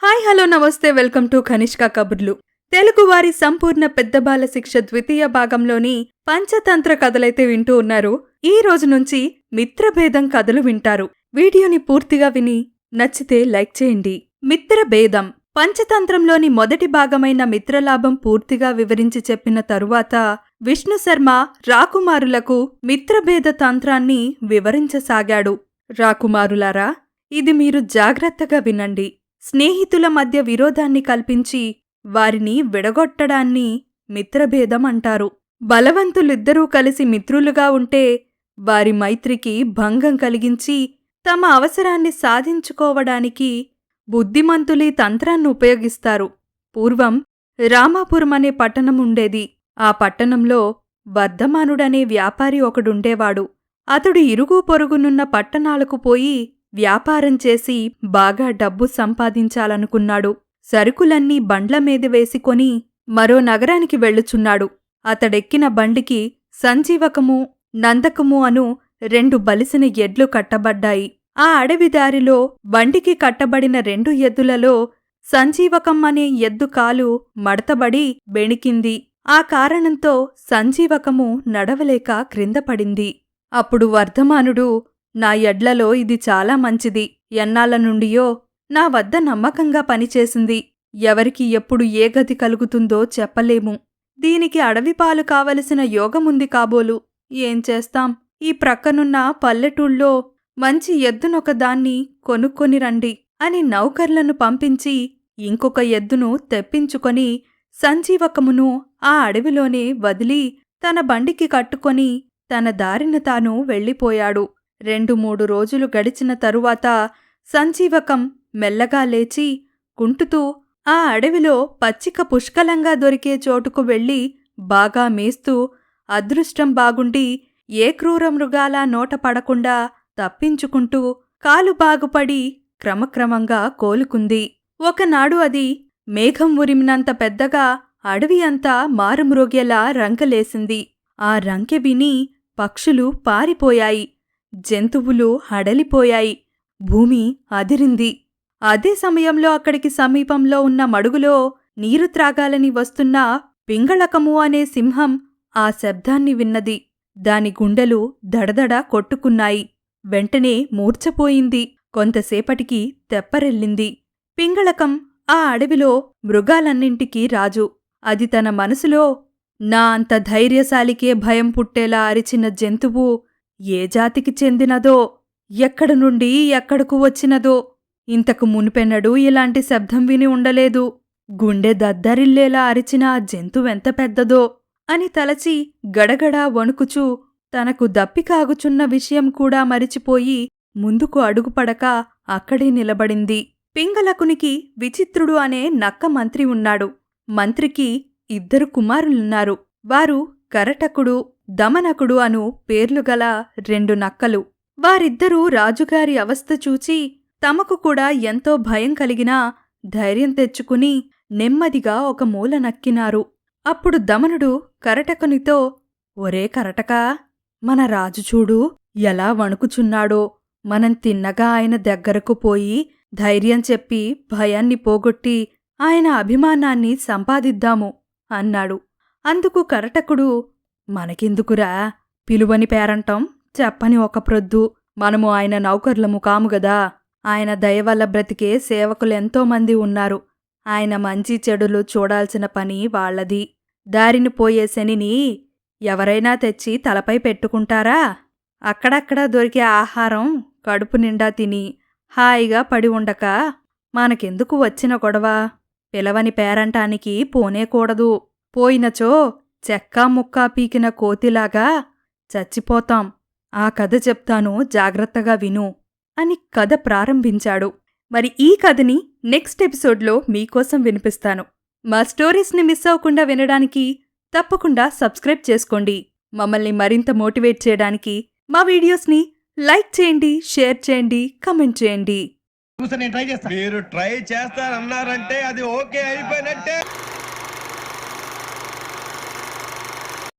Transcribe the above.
Hi hello నమస్తే welcome to Kanishka కబుర్లు. తెలుగువారి సంపూర్ణ పెద్ద బాల శిక్ష ద్వితీయ భాగంలోని పంచతంత్ర కథలైతే వింటూ ఉన్నారు. ఈ రోజు నుంచి మిత్రభేదం కథలు వింటారు. వీడియోని పూర్తిగా విని నచ్చితే లైక్ చేయండి. మిత్రభేదం పంచతంత్రంలోని మొదటి భాగమైన మిత్రలాభం పూర్తిగా వివరించి చెప్పిన తరువాత విష్ణుశర్మ రాకుమారులకు మిత్రభేద తంత్రాన్ని వివరించసాగాడు. రాకుమారులారా, ఇది మీరు జాగ్రత్తగా వినండి. స్నేహితుల మధ్య విరోధాన్ని కల్పించి వారిని విడగొట్టడాన్ని మిత్రభేదం అంటారు. బలవంతులిద్దరూ కలిసి మిత్రులుగా ఉంటే వారి మైత్రికి భంగం కలిగించి తమ అవసరాన్ని సాధించుకోవడానికి బుద్ధిమంతులీ తంత్రాన్ని ఉపయోగిస్తారు. పూర్వం రామాపురమనే పట్టణముండేది. ఆ పట్టణంలో వర్ధమానుడనే వ్యాపారి ఒకడుండేవాడు. అతడు ఇరుగు పొరుగునున్న పట్టణాలకు పోయి వ్యాపారం చేసి బాగా డబ్బు సంపాదించాలనుకున్నాడు. సరుకులన్నీ బండ్ల మీద వేసికొని మరో నగరానికి వెళ్ళుచున్నాడు. అతడెక్కిన బండికి సంజీవకము, నందకము అను 2 బలిసిన ఎడ్లు కట్టబడ్డాయి. ఆ అడవిదారిలో బండికి కట్టబడిన 2 ఎద్దులలో సంజీవకం అనే ఎద్దు కాలు మడతబడి బెణికింది. ఆ కారణంతో సంజీవకము నడవలేక క్రిందపడింది. అప్పుడు వర్ధమానుడు, నా ఎడ్లలో ఇది చాలా మంచిది. ఎన్నాళ్ల నుండియో నా వద్ద నమ్మకంగా పనిచేసింది. ఎవరికి ఎప్పుడు ఏ గతి కలుగుతుందో చెప్పలేము. దీనికి అడవిపాలు కావలసిన యోగముంది కాబోలు. ఏం చేస్తాం? ఈ ప్రక్కనున్న పల్లెటూళ్ళో మంచి ఎద్దునొకదాన్ని కొనుక్కొని రండి అని నౌకర్లను పంపించి ఇంకొక ఎద్దును తెప్పించుకొని సంజీవకమును ఆ అడవిలోనే వదిలి తన బండికి కట్టుకొని తన దారిన తాను వెళ్ళిపోయాడు. 2-3 రోజులు గడిచిన తరువాత సంజీవకం మెల్లగా లేచి కుంటుతూ ఆ అడవిలో పచ్చిక పుష్కలంగా దొరికే చోటుకు వెళ్ళి బాగా మేస్తూ అదృష్టం బాగుండి ఏ క్రూరమృగాల నోట పడకుండా తప్పించుకుంటూ కాలు బాగుపడి క్రమక్రమంగా కోలుకుంది. ఒకనాడు అది మేఘం ఉరిమినంత పెద్దగా అడవి అంతా మారుమ్రోగేలా రంకెలేసింది. ఆ రంకె విని పక్షులు పారిపోయాయి. జంతువులు హడలిపోయాయి. భూమి అదిరింది. అదే సమయంలో అక్కడికి సమీపంలో ఉన్న మడుగులో నీరు త్రాగాలని వస్తున్న పింగళకము అనే సింహం ఆ శబ్దాన్ని విన్నది. దాని గుండెలు దడదడ కొట్టుకున్నాయి. వెంటనే మూర్ఛపోయింది. కొంతసేపటికి తెప్పరెళ్ళింది. పింగళకం ఆ అడవిలో మృగాలన్నింటికీ రాజు. అది తన మనసులో, నా అంత ధైర్యశాలికే భయం పుట్టేలా అరిచిన జంతువు ఏ జాతికి చెందినదో, ఎక్కడ నుండి ఎక్కడకు వచ్చినదో, ఇంతకు మునిపెన్నడూ ఇలాంటి శబ్దం విని ఉండలేదు. గుండె దద్దరిల్లేలా అరిచిన ఆ జంతువెంత పెద్దదో అని తలచి గడగడా వణుకుచూ తనకు దప్పికాగుచున్న విషయం కూడా మరిచిపోయి ముందుకు అడుగుపడక అక్కడే నిలబడింది. పింగళకునికి విచిత్రుడు అనే నక్క మంత్రి ఉన్నాడు. మంత్రికి 2 కుమారులున్నారు. వారు కరటకుడు, దమనకుడు అను పేర్లుగల 2 నక్కలు. వారిద్దరూ రాజుగారి అవస్థ చూచి తమకు కూడా ఎంతో భయం కలిగినా ధైర్యం తెచ్చుకుని నెమ్మదిగా ఒక మూల నక్కినారు. అప్పుడు దమనుడు కరటకునితో, ఒరే కరటకా, మన రాజు చూడు ఎలా వణుకుచున్నాడో. మనం తిన్నగా ఆయన దగ్గరకు పోయి ధైర్యం చెప్పి భయాన్ని పోగొట్టి ఆయన అభిమానాన్ని సంపాదిద్దాము అన్నాడు. అందుకు కరటకుడు, మనకెందుకురా, పిలువని పేరంటం, చెప్పని ఒక ప్రొద్దు. మనము ఆయన నౌకర్లము కాముగదా. ఆయన దయవల్ల బ్రతికే సేవకులెంతోమంది ఉన్నారు. ఆయన మంచి చెడులు చూడాల్సిన పని వాళ్లది. దారిని పోయే శనిని ఎవరైనా తెచ్చి తలపై పెట్టుకుంటారా? అక్కడక్కడ దొరికే ఆహారం కడుపు నిండా తిని హాయిగా పడి ఉండక మనకెందుకు వచ్చిన గొడవ? పిలవని పేరంటానికి పోనేకూడదు. పోయినచో చెక్కా ముక్కా పీకిన కోతిలాగా చచ్చిపోతాం. ఆ కథ చెప్తాను, జాగ్రత్తగా విను అని కథ ప్రారంభించాడు. మరి ఈ కథని నెక్స్ట్ ఎపిసోడ్లో మీకోసం వినిపిస్తాను. మా స్టోరీస్ని మిస్ అవ్వకుండా వినడానికి తప్పకుండా సబ్స్క్రైబ్ చేసుకోండి. మమ్మల్ని మరింత మోటివేట్ చేయడానికి మా వీడియోస్ని లైక్ చేయండి, షేర్ చేయండి, కామెంట్ చేయండి. మీరు ట్రై చేస్తారన్నారంటే అది ఓకే అయిపోయినట్టే.